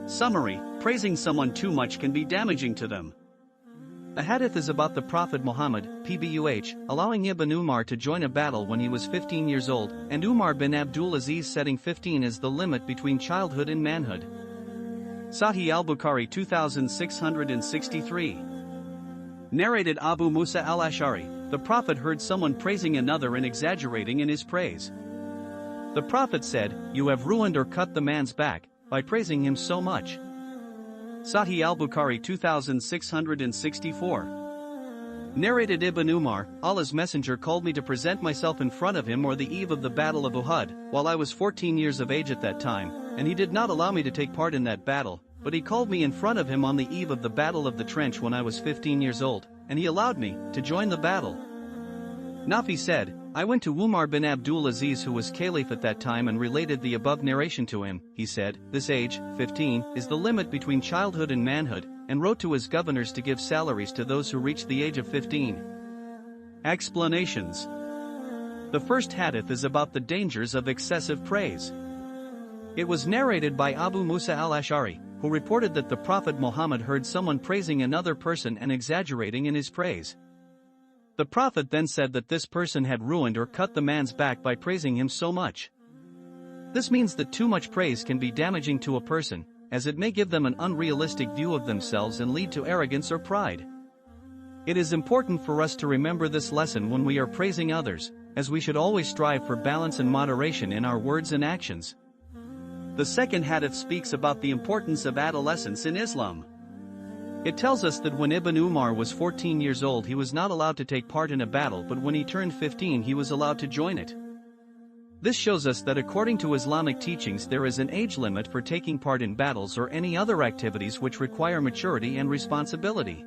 Summary: praising someone too much can be damaging to them. The hadith is about the Prophet Muhammad, PBUH, allowing Ibn Umar to join a battle when he was 15 years old, and Umar bin Abdul Aziz setting 15 as the limit between childhood and manhood. Sahih al-Bukhari 2663. Narrated Abu Musa al-Ash'ari, the Prophet heard someone praising another and exaggerating in his praise. The Prophet said, "You have ruined or cut the man's back by praising him so much." Sahih al-Bukhari 2664. Narrated Ibn Umar, Allah's Messenger called me to present myself in front of him or the eve of the Battle of Uhud, while I was 14 years of age at that time, and he did not allow me to take part in that battle, but he called me in front of him on the eve of the Battle of the Trench when I was 15 years old, and he allowed me to join the battle. Nafi said, "I went to Umar bin Abdul Aziz, who was caliph at that time, and related the above narration to him. He said, 'This age, 15, is the limit between childhood and manhood,' and wrote to his governors to give salaries to those who reached the age of 15. Explanations. The first hadith is about the dangers of excessive praise. It was narrated by Abu Musa al-Ash'ari, who reported that the Prophet Muhammad heard someone praising another person and exaggerating in his praise. The Prophet then said that this person had ruined or cut the man's back by praising him so much. This means that too much praise can be damaging to a person, as it may give them an unrealistic view of themselves and lead to arrogance or pride. It is important for us to remember this lesson when we are praising others, as we should always strive for balance and moderation in our words and actions. The second hadith speaks about the importance of adolescence in Islam. It tells us that when Ibn Umar was 14 years old, he was not allowed to take part in a battle, but when he turned 15 he was allowed to join it. This shows us that according to Islamic teachings there is an age limit for taking part in battles or any other activities which require maturity and responsibility.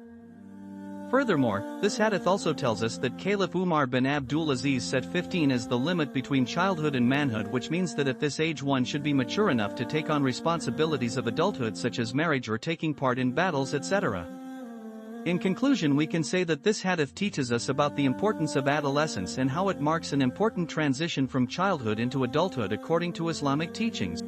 Furthermore, this hadith also tells us that Caliph Umar bin Abdul Aziz set 15 as the limit between childhood and manhood, which means that at this age one should be mature enough to take on responsibilities of adulthood such as marriage or taking part in battles, etc. In conclusion, we can say that this hadith teaches us about the importance of adolescence and how it marks an important transition from childhood into adulthood according to Islamic teachings.